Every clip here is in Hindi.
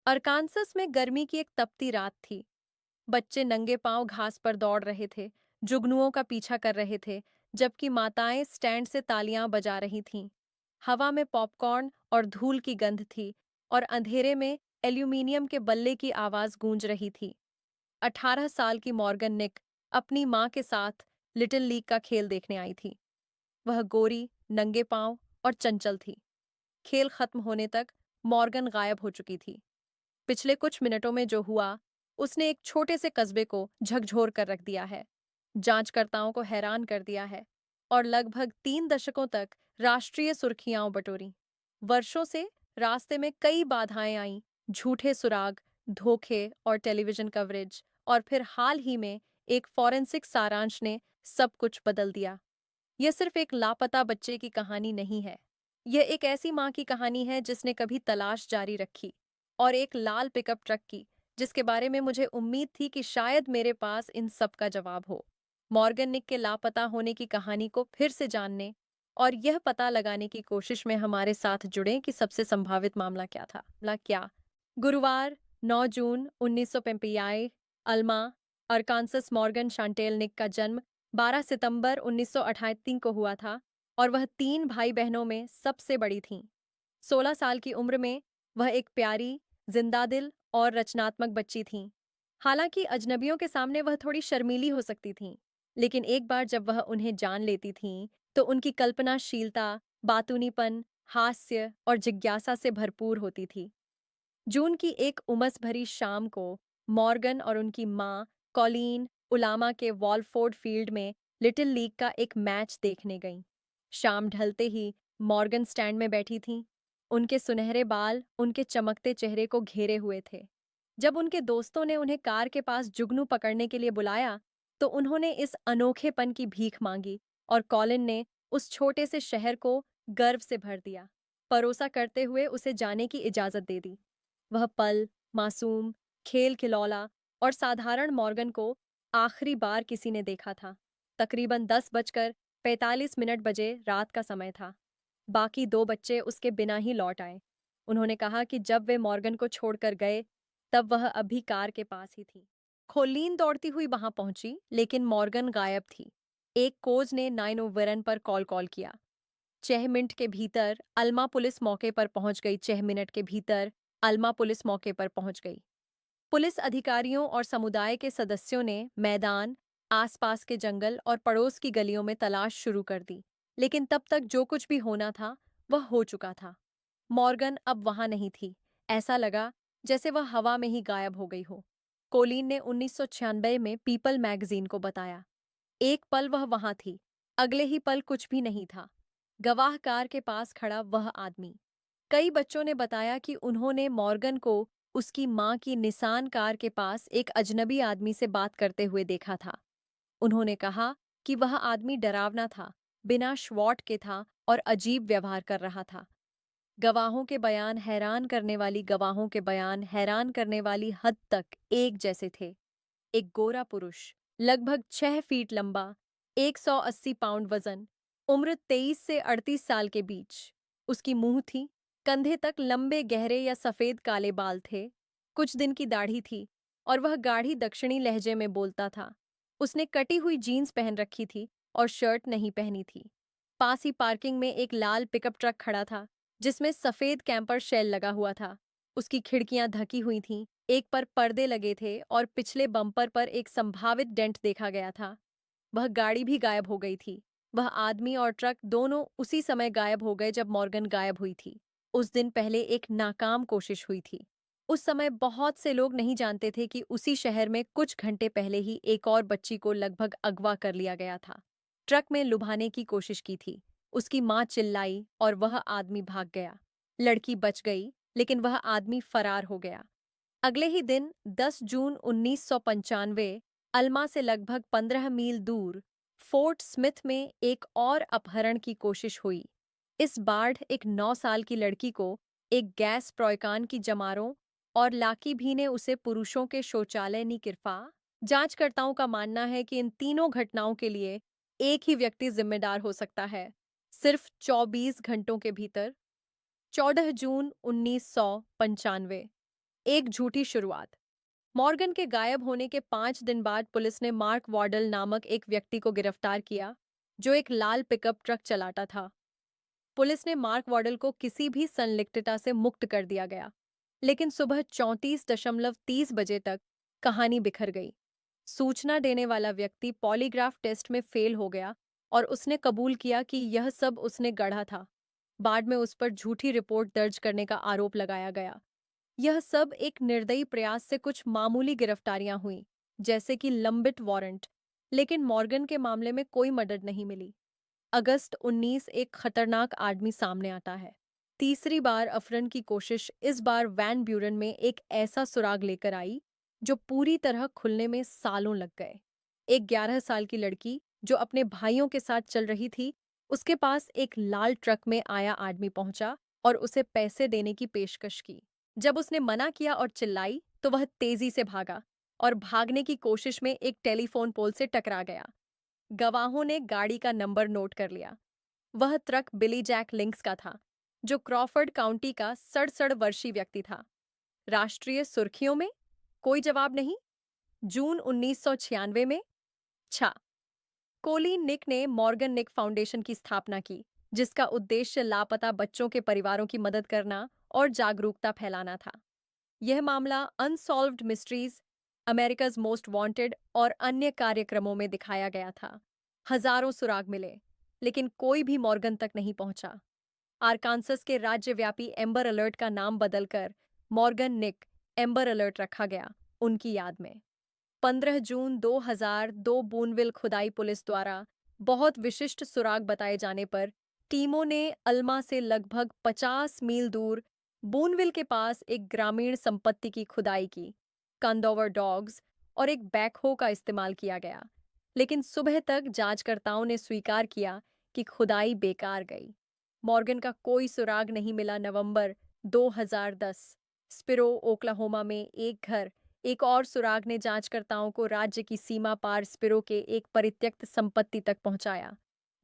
अरकानसस में गर्मी की एक तपती रात थी। बच्चे नंगे पांव घास पर दौड़ रहे थे, जुगनुओं का पीछा कर रहे थे, जबकि माताएं स्टैंड से तालियां बजा रही थीं। हवा में पॉपकॉर्न और धूल की गंध थी, और अंधेरे में एल्यूमीनियम के बल्ले की आवाज गूंज रही थी। 18 साल की मॉर्गन निक अपनी माँ के साथ लिटिल लीग का खेल देखने आई थी। वह गोरी, नंगे पांव और चंचल थी। खेल खत्म होने तक मॉर्गन गायब हो चुकी थी। पिछले कुछ मिनटों में जो हुआ, उसने एक छोटे से कस्बे को झकझोर कर रख दिया है, जांचकर्ताओं को हैरान कर दिया है, और लगभग 3 दशकों तक राष्ट्रीय सुर्खियां बटोरी। वर्षों से रास्ते में कई बाधाएं आईं, झूठे सुराग, धोखे और टेलीविजन कवरेज, और फिर हाल ही में एक फॉरेंसिक सारांश ने सब कुछ बदल दिया। यह सिर्फ एक लापता बच्चे की कहानी नहीं है। यह एक ऐसी माँ की कहानी है जिसने कभी तलाश जारी रखी, और एक लाल पिकअप ट्रक की, जिसके बारे में मुझे उम्मीद थी कि शायद मेरे पास इन सब का जवाब हो। मॉर्गन निक के लापता होने की कहानी को फिर से जानने और यह पता लगाने की कोशिश में हमारे साथ जुड़ें कि सबसे संभावित मामला क्या था। गुरुवार 9 जून 1955, अल्मा, अरकानसस। मॉर्गन शांटेल निक का जन्म 12 सितंबर 1938 को हुआ था, और वह 3 भाई बहनों में सबसे बड़ी थीं। 16 साल की उम्र में वह एक प्यारी, जिंदादिल और रचनात्मक बच्ची थीं। हालांकि अजनबियों के सामने वह थोड़ी शर्मीली हो सकती थीं, लेकिन एक बार जब वह उन्हें जान लेती थीं, तो उनकी कल्पनाशीलता, बातूनीपन, हास्य और जिज्ञासा से भरपूर होती थी। जून की एक उमस भरी शाम को मॉर्गन और उनकी माँ कॉलीन उलामा के वॉलफोर्ड फील्ड में लिटिल लीग का एक मैच देखने गईं। शाम ढलते ही मॉर्गन स्टैंड में बैठी थीं। उनके सुनहरे बाल उनके चमकते चेहरे को घेरे हुए थे। जब उनके दोस्तों ने उन्हें कार के पास जुगनू पकड़ने के लिए बुलाया, तो उन्होंने इस अनोखेपन की भीख मांगी, और कॉलिन ने उस छोटे से शहर को गर्व से भर दिया, परोसा करते हुए उसे जाने की इजाजत दे दी। वह पल, मासूम, खेल खिलौना और साधारण मॉर्गन को आखिरी बार किसी ने देखा था। तकरीबन 10:45 बजे रात का समय था। बाकी दो बच्चे उसके बिना ही लौट आए। उन्होंने कहा कि जब वे मॉर्गन को छोड़कर गए, तब वह अभी कार के पास ही थी। खोलीन दौड़ती हुई वहां पहुंची, लेकिन मॉर्गन गायब थी। एक कोच ने 901 पर कॉल कॉल किया। 6 मिनट के भीतर अल्मा पुलिस मौके पर पहुंच गई। 6 मिनट के भीतर अल्मा पुलिस मौके पर पहुंच गई। पुलिस अधिकारियों और समुदाय के सदस्यों ने मैदान, आसपास के जंगल और पड़ोस की गलियों में तलाश शुरू कर दी। लेकिन तब तक जो कुछ भी होना था, वह हो चुका था। मॉर्गन अब वहां नहीं थी। ऐसा लगा जैसे वह हवा में ही गायब हो गई हो। कोलीन ने 1996 में पीपल मैगजीन को बताया। एक पल वह वहां थी, अगले ही पल कुछ भी नहीं था। गवाह कार के पास खड़ा वह आदमी। कई बच्चों ने बताया कि उन्होंने मॉर्गन को उसकी मां की निसान कार के पास एक अजनबी आदमी से बात करते हुए देखा था। उन्होंने कहा कि वह आदमी डरावना था, बिना श्वॉट के था और अजीब व्यवहार कर रहा था। गवाहों के बयान हैरान करने वाली हद तक एक जैसे थे। एक गोरा पुरुष, लगभग 6 फीट लंबा, 180 पाउंड वजन, उम्र 23 से 38 साल के बीच। उसकी मुंह थी, कंधे तक लंबे गहरे या सफेद काले बाल थे। कुछ दिन की दाढ़ी थी, और वह गाढ़ी दक्षिणी लहजे में बोलता था। उसने कटी हुई जीन्स पहन रखी थी और शर्ट नहीं पहनी थी। पास ही पार्किंग में एक लाल पिकअप ट्रक खड़ा था, जिसमें सफेद कैंपर शेल लगा हुआ था। उसकी खिड़कियां ढकी हुई थीं, एक पर पर्दे लगे थे, और पिछले बम्पर पर एक संभावित डेंट देखा गया था। वह गाड़ी भी गायब हो गई थी। वह आदमी और ट्रक दोनों उसी समय गायब हो गए जब मॉर्गन गायब हुई थी। उस दिन पहले एक नाकाम कोशिश हुई थी। उस समय बहुत से लोग नहीं जानते थे कि उसी शहर में कुछ घंटे पहले ही एक और बच्ची को लगभग अगवा कर लिया गया था। ट्रक में लुभाने की कोशिश की थी। उसकी मां चिल्लाई और वह आदमी भाग गया। लड़की बच गई, लेकिन वह आदमी फरार हो गया। अगले ही दिन 10 जून 1995, अल्मा से लगभग 15 मील दूर फोर्ट स्मिथ में एक और अपहरण की कोशिश हुई। इस बाढ़ एक 9 साल की लड़की को एक गैस प्रॉयकान की जमारों और लाकी भी ने उसे पुरुषों के शौचालय नी किरफा। जांचकर्ताओं का मानना है कि इन तीनों घटनाओं के लिए एक ही व्यक्ति जिम्मेदार हो सकता है, सिर्फ 24 घंटों के भीतर। 14 जून 1995, एक झूठी शुरुआत। मॉर्गन के गायब होने के 5 दिन बाद पुलिस ने मार्क वॉर्डल नामक एक व्यक्ति को गिरफ्तार किया, जो एक लाल पिकअप ट्रक चलाता था। पुलिस ने मार्क वॉर्डल को किसी भी संलिप्तता से मुक्त कर दिया गया, लेकिन सुबह 34:30 बजे तक कहानी बिखर गई। सूचना देने वाला व्यक्ति पॉलीग्राफ टेस्ट में फेल हो गया और उसने कबूल किया कि यह सब उसने गढ़ा था। बाद में उस पर झूठी रिपोर्ट दर्ज करने का आरोप लगाया गया। यह सब एक निर्दयी प्रयास से कुछ मामूली गिरफ्तारियां हुईं, जैसे कि लंबित वारंट, लेकिन मॉर्गन के मामले में कोई मदद नहीं मिली। अगस्त 19 एक खतरनाक आदमी सामने आता है। तीसरी बार अपहरण की कोशिश इस बार वैन ब्यूरन में एक ऐसा सुराग लेकर आई जो पूरी तरह खुलने में सालों लग गए। एक 11 साल की लड़की जो अपने भाइयों के साथ चल रही थी, उसके पास एक लाल ट्रक में आया आदमी पहुंचा और उसे पैसे देने की पेशकश की। जब उसने मना किया और चिल्लाई तो वह तेजी से भागा और भागने की कोशिश में एक टेलीफोन पोल से टकरा गया। गवाहों ने गाड़ी का नंबर नोट कर लिया। वह ट्रक बिली जैक लिंक्स का था, जो क्रॉफर्ड काउंटी का 67 वर्षीय व्यक्ति था। राष्ट्रीय सुर्खियों में कोई जवाब नहीं। जून 1996 में छा कोलिन निक ने मॉर्गन निक फाउंडेशन की स्थापना की, जिसका उद्देश्य लापता बच्चों के परिवारों की मदद करना और जागरूकता फैलाना था। यह मामला unsolved mysteries, America's most wanted और अन्य कार्यक्रमों में दिखाया गया था। हजारों सुराग मिले, लेकिन कोई भी मॉर्गन तक नहीं पहुंचा। आरकांसस के राज्यव्यापी एम्बर अलर्ट का नाम बदलकर मॉर्गन निक एम्बर अलर्ट रखा गया, उनकी याद में। 15 जून 2002 बूनविल खुदाई पुलिस द्वारा बहुत विशिष्ट सुराग बताए जाने पर टीमों ने अल्मा से लगभग 50 मील दूर बूनविल के पास एक ग्रामीण संपत्ति की खुदाई की। कंदोवर डॉग्स और एक बैकहो का इस्तेमाल किया गया, लेकिन सुबह तक जांचकर्ताओं ने स्वीकार किया कि खुदाई बेकार गई। मॉर्गन का कोई सुराग नहीं मिला। नवंबर 2010 स्पिरो, ओक्लाहोमा में एक घर, एक और सुराग ने जांचकर्ताओं को राज्य की सीमा पार स्पिरो के एक परित्यक्त संपत्ति तक पहुंचाया।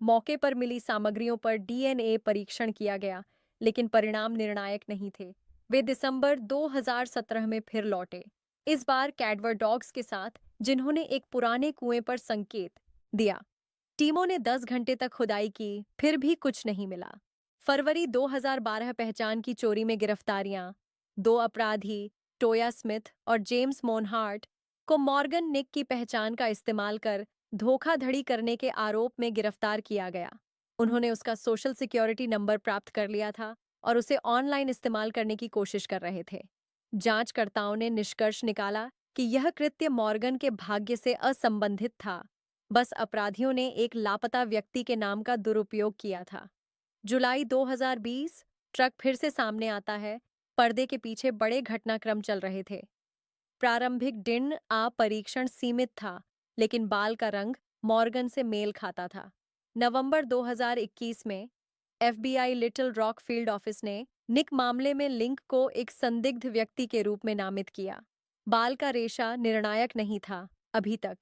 मौके पर मिली सामग्रियों पर डीएनए परीक्षण किया गया, लेकिन परिणाम निर्णायक नहीं थे। वे दिसंबर 2017 में फिर लौटे, इस बार कैडवर डॉग्स के साथ, जिन्होंने एक पुराने कुएं पर संकेत दिया। टीमों ने 10 घंटे तक खुदाई की, फिर भी कुछ नहीं मिला। फरवरी 2012 पहचान की चोरी में गिरफ्तारियां। 2 अपराधी, टोया स्मिथ और जेम्स मोनहार्ट, को मॉर्गन निक की पहचान का इस्तेमाल कर धोखाधड़ी करने के आरोप में गिरफ्तार किया गया। उन्होंने उसका सोशल सिक्योरिटी नंबर प्राप्त कर लिया था और उसे ऑनलाइन इस्तेमाल करने की कोशिश कर रहे थे। जांचकर्ताओं ने निष्कर्ष निकाला कि यह कृत्य मॉर्गन के भाग्य से असंबंधित था। बस अपराधियों ने एक लापता व्यक्ति के नाम का दुरुपयोग किया था। जुलाई 2020 ट्रक फिर से सामने आता है। पर्दे के पीछे बड़े घटनाक्रम चल रहे थे। प्रारंभिक डिन परीक्षण सीमित था, लेकिन बाल का रंग मॉर्गन से मेल खाता था। नवंबर 2021 में FBI little rock field office ने निक मामले में लिंक को एक संदिग्ध व्यक्ति के रूप में नामित किया। बाल का रेशा निर्णायक नहीं था अभी तक।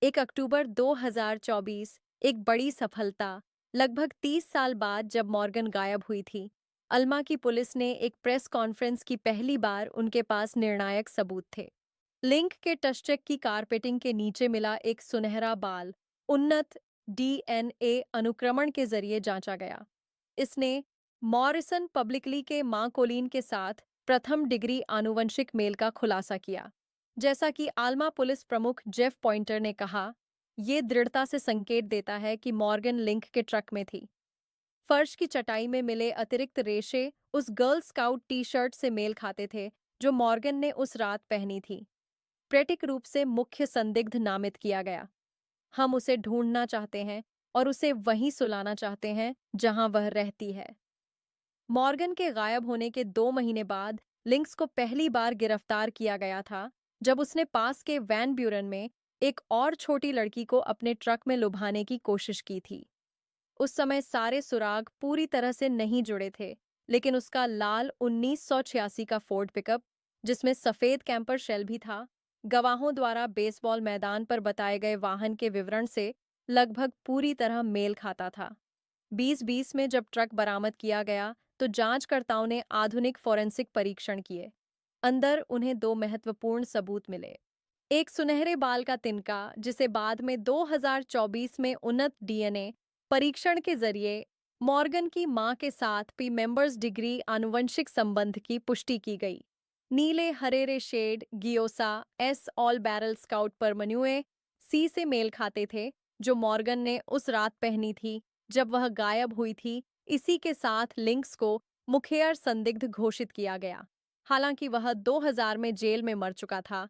1 अक्टूबर 2024 एक बड़ी सफलता। लगभग 30 साल बाद जब मॉर्गन गायब हुई थी, अल्मा की पुलिस ने एक प्रेस कॉन्फ्रेंस की पहली बार उनके पास निर्णायक सबूत थे। लिंक के टस्चेक की कारपेटिंग के नीचे मिला एक सुनहरा बाल उन्नत डीएनए अनुक्रमण के जरिए जांचा गया। इसने मॉरिसन पब्लिकली के मां कोलिन के साथ प्रथम डिग्री आनुवंशिक मेल का खुलासा किया। जैसा कि आल्मा पुलिस प्रमुख जेफ पॉइंटर ने कहा, ये दृढ़ता से संकेत देता है कि मॉर्गन लिंक के ट्रक में थी। फर्श की चटाई में मिले अतिरिक्त रेशे उस गर्ल स्काउट टी शर्ट से मेल खाते थे जो मॉर्गन ने उस रात पहनी थी। प्रैक्टिक रूप से मुख्य संदिग्ध नामित किया गया। हम उसे ढूंढना चाहते हैं और उसे वहीं सुलाना चाहते हैं जहां वह रहती है। मॉर्गन के गायब होने के 2 महीने बाद लिंक्स को पहली बार गिरफ्तार किया गया था, जब उसने पास के वैन ब्यूरन में एक और छोटी लड़की को अपने ट्रक में लुभाने की कोशिश की थी। उस समय सारे सुराग पूरी तरह से नहीं जुड़े थे, लेकिन उसका लाल 1986 का फोर्ड पिकअप, जिसमें सफेद कैंपर शेल भी था, गवाहों द्वारा बेसबॉल मैदान पर बताए गए वाहन के विवरण से लगभग पूरी तरह मेल खाता था। 2020 में जब ट्रक बरामद किया गया, तो जांचकर्ताओं ने आधुनिक फोरेंसिक परीक्षण किए। अंदर उन्हें दो महत्वपूर्ण सबूत मिले। एक सुनहरे बाल का तिनका जिसे बाद में 2024 में उन्नत डीएनए परीक्षण के जरिए मॉर्गन की मां के साथ पी मेंबर्स डिग्री आनुवंशिक संबंध की पुष्टि की गई। नीले हरेरे शेड गियोसा एस ऑल बैरल स्काउट पर मनुए सी से मेल खाते थे, जो मॉर्गन ने उस रात पहनी थी जब वह गायब हुई थी। इसी के साथ लिंक्स को मुखिया संदिग्ध घोषित किया गया, हालांकि वह 2000 में जेल में मर चुका था,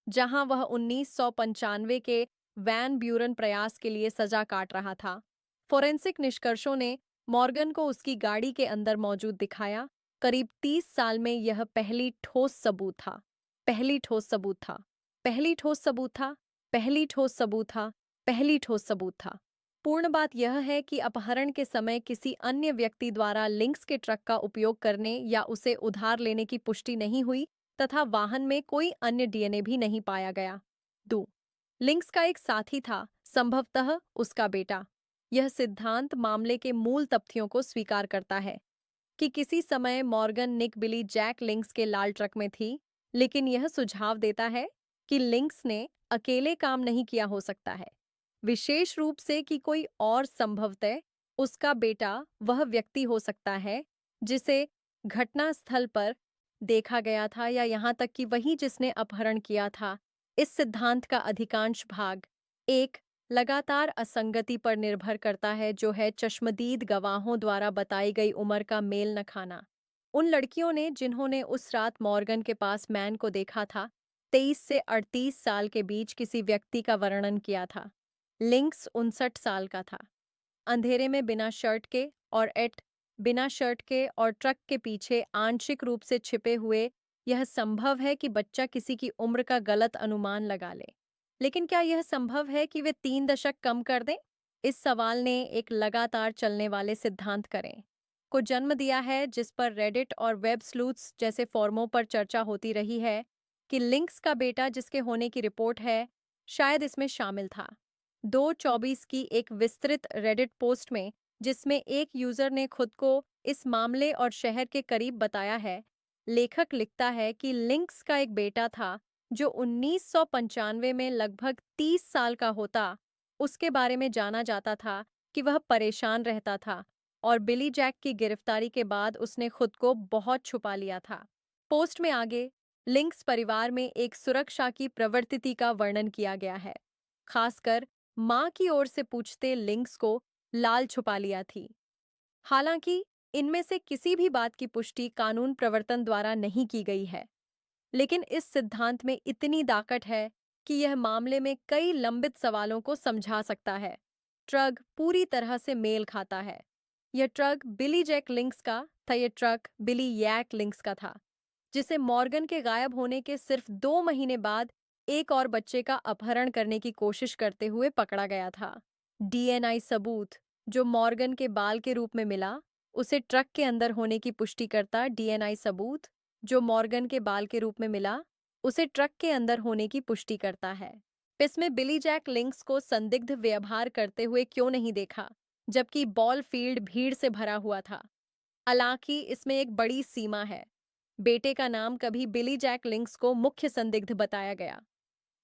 जहां वह 1995 के वैन ब्यूरन प्रयास के लिए सजा काट रहा था। फोरेंसिक निष्कर्षों ने मॉर्गन को उसकी गाड़ी के अंदर मौजूद दिखाया। करीब 30 साल में यह पहली ठोस सबूत था। पहली ठोस सबूत था। पहली ठोस सबूत था। पहली ठोस सबूत था। पहली ठोस सबूत था। पूर्ण बात यह है कि अपहरण के समय किसी अन्य व्यक्ति द्वारा लिंक्स के ट्रक का उपयोग करने या उसे उधार लेने की पुष्टि नहीं हुई तथा वाहन में कोई अन्य डीएनए भी नहीं पाया गया। 2. लिंक्स का एक साथी था, संभवतः उसका बेटा। यह सिद्धांत मामले के मूल तथ्यों को स्वीकार करता है कि किसी समय मॉर्गन निक बिली जैक लिंक्स के लाल ट्रक में थी, लेकिन यह सुझाव देता है कि लिंक्स ने अकेले काम नहीं किया हो सकता है, विशेष रूप से कि कोई और संभवतः उसका बेटा वह व्यक्ति हो सकता है जिसे घटना स्थल पर देखा गया था या यहाँ तक कि वही जिसने अपहरण किया था। इस सिद्धांत का अधिकांश भाग एक लगातार असंगति पर निर्भर करता है, जो है चश्मदीद गवाहों द्वारा बताई गई उम्र का मेल न खाना। उन लड़कियों ने जिन्होंने उस रात मॉर्गन के पास मैन को देखा था, 23 से 38 साल के बीच किसी व्यक्ति का वर्णन किया था। लिंक्स 59 साल का था, अंधेरे में बिना शर्ट के और बिना शर्ट के और ट्रक के पीछे आंशिक रूप से छिपे हुए। यह संभव है कि बच्चा किसी की उम्र का गलत अनुमान लगा ले, लेकिन क्या यह संभव है कि वे 3 दशक कम कर दें? इस सवाल ने एक लगातार चलने वाले सिद्धांत करें को जन्म दिया है, जिस पर रेडिट और वेब स्लूथ्स जैसे फोरमों पर चर्चा होती रही है कि लिंक्स का बेटा जिसके होने की रिपोर्ट है, शायद इसमें शामिल था। 2/24 की एक विस्तृत रेडिट पोस्ट में, जिसमें एक यूजर ने खुद को इस मामले और शहर के करीब बताया है, लेखक लिखता है कि लिंक्स का एक बेटा था जो 1995 में लगभग 30 साल का होता। उसके बारे में जाना जाता था कि वह परेशान रहता था और बिली जैक की गिरफ्तारी के बाद उसने खुद को बहुत छुपा लिया था। पोस्ट में आगे लिंक्स परिवार में एक सुरक्षा की प्रवृत्ति का वर्णन किया गया है, खासकर मां की ओर से पूछते लिंक्स को लाल छुपा लिया थी। हालांकि इनमें से किसी भी बात की पुष्टि कानून प्रवर्तन द्वारा नहीं की गई है, लेकिन इस सिद्धांत में इतनी ताकत है कि यह मामले में कई लंबित सवालों को समझा सकता है। ट्रक पूरी तरह से मेल खाता है। यह ट्रक बिली जैक लिंक्स का था। यह ट्रक बिली यैक लिंक्स का था, जिसे मॉर्गन के गायब होने के सिर्फ 2 महीने बाद एक और बच्चे का अपहरण करने की कोशिश करते हुए पकड़ा गया था। डीएनए सबूत जो मॉर्गन के बाल के रूप में मिला, उसे ट्रक के अंदर होने की पुष्टि करता। डीएनए सबूत जो मॉर्गन के बाल के रूप में मिला, उसे ट्रक के अंदर होने की पुष्टि करता है। इसमें बिली जैक लिंक्स को संदिग्ध व्यवहार करते हुए क्यों नहीं देखा, जबकि बॉल फील्ड भीड़ से भरा हुआ था। हालांकि इसमें एक बड़ी सीमा है। बेटे का नाम कभी बिली जैक लिंक्स को मुख्य संदिग्ध बताया गया।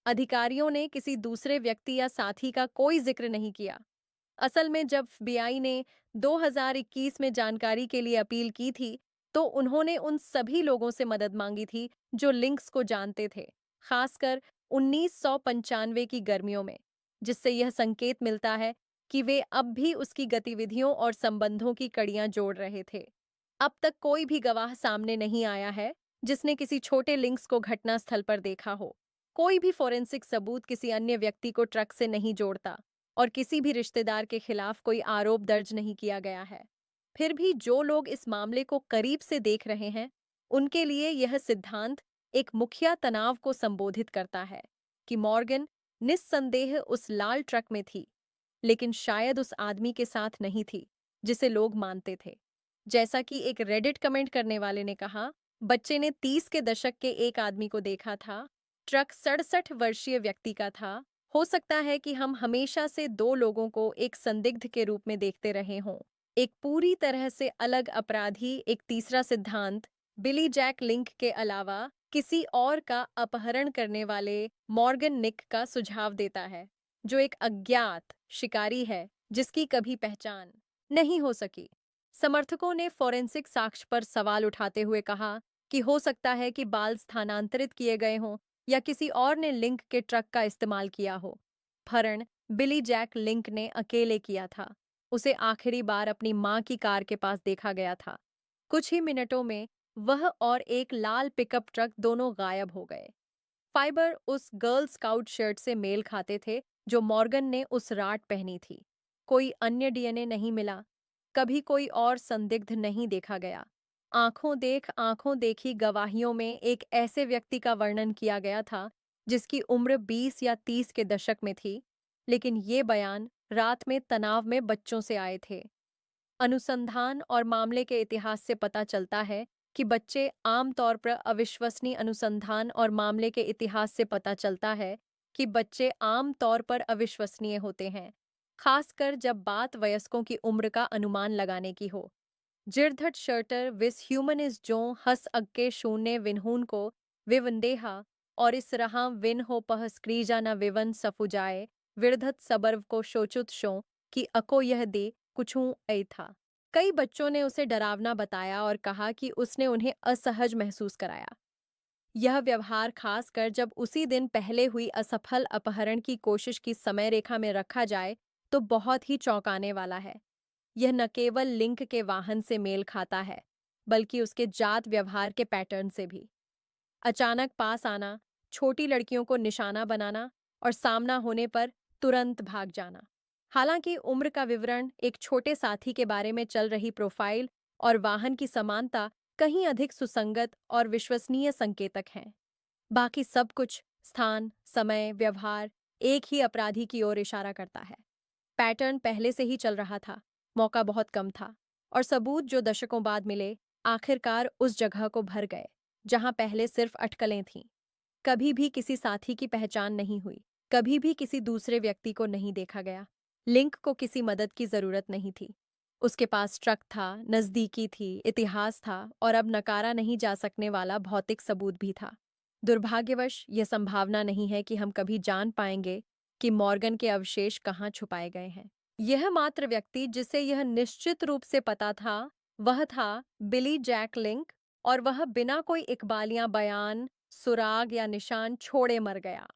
अधिकारियों ने किसी दूसरे व्यक्ति या साथी का कोई जिक्र नहीं किया। असल में जब एफबीआई ने 2021 में जानकारी के लिए अपील की थी, तो उन्होंने उन सभी लोगों से मदद मांगी थी जो लिंक्स को जानते थे, खासकर 1995 की गर्मियों में, जिससे यह संकेत मिलता है कि वे अब भी उसकी गतिविधियों और संबंधों की कड़ियां जोड़ रहे थे। अब तक कोई भी गवाह सामने नहीं आया है जिसने किसी छोटे लिंक्स को घटनास्थल पर देखा हो। कोई भी फोरेंसिक सबूत किसी अन्य व्यक्ति को ट्रक से नहीं जोड़ता और किसी भी रिश्तेदार के खिलाफ कोई आरोप दर्ज नहीं किया गया है। फिर भी जो लोग इस मामले को करीब से देख रहे हैं, उनके लिए यह सिद्धांत एक मुखिया तनाव को संबोधित करता है कि मॉर्गन निस्संदेह उस लाल ट्रक में थी, लेकिन शायद उस आदमी के साथ नहीं थी जिसे लोग मानते थे। जैसा कि एक रेडिट कमेंट करने वाले ने कहा, बच्चे ने 30 के दशक के एक आदमी को देखा था। ट्रक 67 वर्षीय व्यक्ति का था। हो सकता है कि हम हमेशा से दो लोगों को एक संदिग्ध के रूप में देखते रहे हों। एक पूरी तरह से अलग अपराधी। एक तीसरा सिद्धांत बिली जैक लिंक के अलावा किसी और का अपहरण करने वाले मॉर्गन निक का सुझाव देता है, जो एक अज्ञात शिकारी है जिसकी कभी पहचान नहीं हो सकी। समर्थकों ने फोरेंसिक साक्ष्य पर सवाल उठाते हुए कहा कि हो सकता है कि बाल स्थानांतरित किए गए हों या किसी और ने लिंक के ट्रक का इस्तेमाल किया हो। अपहरण बिली जैक लिंक ने अकेले किया था। उसे आखिरी बार अपनी मां की कार के पास देखा गया था। कुछ ही मिनटों में वह और एक लाल पिकअप ट्रक दोनों गायब हो गए। फाइबर उस गर्ल स्काउट शर्ट से मेल खाते थे जो मॉर्गन ने उस रात पहनी थी। कोई अन्य डीएनए नहीं मिला। कभी कोई और संदिग्ध नहीं देखा गया। आंखों देखी गवाहियों में एक ऐसे व्यक्ति का वर्णन किया गया था जिसकी उम्र 20 या 30 के दशक में थी, लेकिन ये बयान रात में तनाव में बच्चों से आए थे। अनुसंधान और मामले के इतिहास से पता चलता है कि बच्चे आमतौर पर अविश्वसनीय अनुसंधान और मामले के इतिहास से पता चलता है कि बच्चे आम तौर पर अविश्वसनीय होते हैं, खासकर जब बात वयस्कों की उम्र का अनुमान लगाने की हो। जिरधट शर्टर विस ह्यूमनिस जो हस अग्के शून्य विनहून को विवंदेहा और इस रहा विन हो पह स्क्रीजा न विवन सफुजाए विरधत सबर्व को शोचुत शो कि अको यह दे कुछू ऐ था। कई बच्चों ने उसे डरावना बताया और कहा कि उसने उन्हें असहज महसूस कराया। यह व्यवहार खासकर जब उसी दिन पहले हुई असफल अपहरण की कोशिश की समय रेखा में रखा जाए तो बहुत ही चौंकाने वाला है। यह न केवल लिंक के वाहन से मेल खाता है, बल्कि उसके जात व्यवहार के पैटर्न से भी। अचानक पास आना, छोटी लड़कियों को निशाना बनाना और सामना होने पर तुरंत भाग जाना। हालांकि उम्र का विवरण, एक छोटे साथी के बारे में चल रही प्रोफाइल और वाहन की समानता कहीं अधिक सुसंगत और विश्वसनीय संकेतक हैं। बाकी सब कुछ स्थान, समय, व्यवहार एक ही अपराधी की ओर इशारा करता है। पैटर्न पहले से ही चल रहा था, मौका बहुत कम था, और सबूत जो दशकों बाद मिले, आखिरकार उस जगह को भर गए जहां पहले सिर्फ अटकलें थीं। कभी भी किसी साथी की पहचान नहीं हुई, कभी भी किसी दूसरे व्यक्ति को नहीं देखा गया। लिंक को किसी मदद की जरूरत नहीं थी। उसके पास ट्रक था, नजदीकी थी, इतिहास था और अब नकारा नहीं जा सकने वाला भौतिक सबूत भी था। दुर्भाग्यवश यह संभावना नहीं है कि हम कभी जान पाएंगे कि मॉर्गन के अवशेष कहाँ छुपाए गए हैं। यह मात्र व्यक्ति जिसे यह निश्चित रूप से पता था, वह था बिली जैक लिंक, और वह बिना कोई इकबालियां बयान, सुराग या निशान छोड़े मर गया।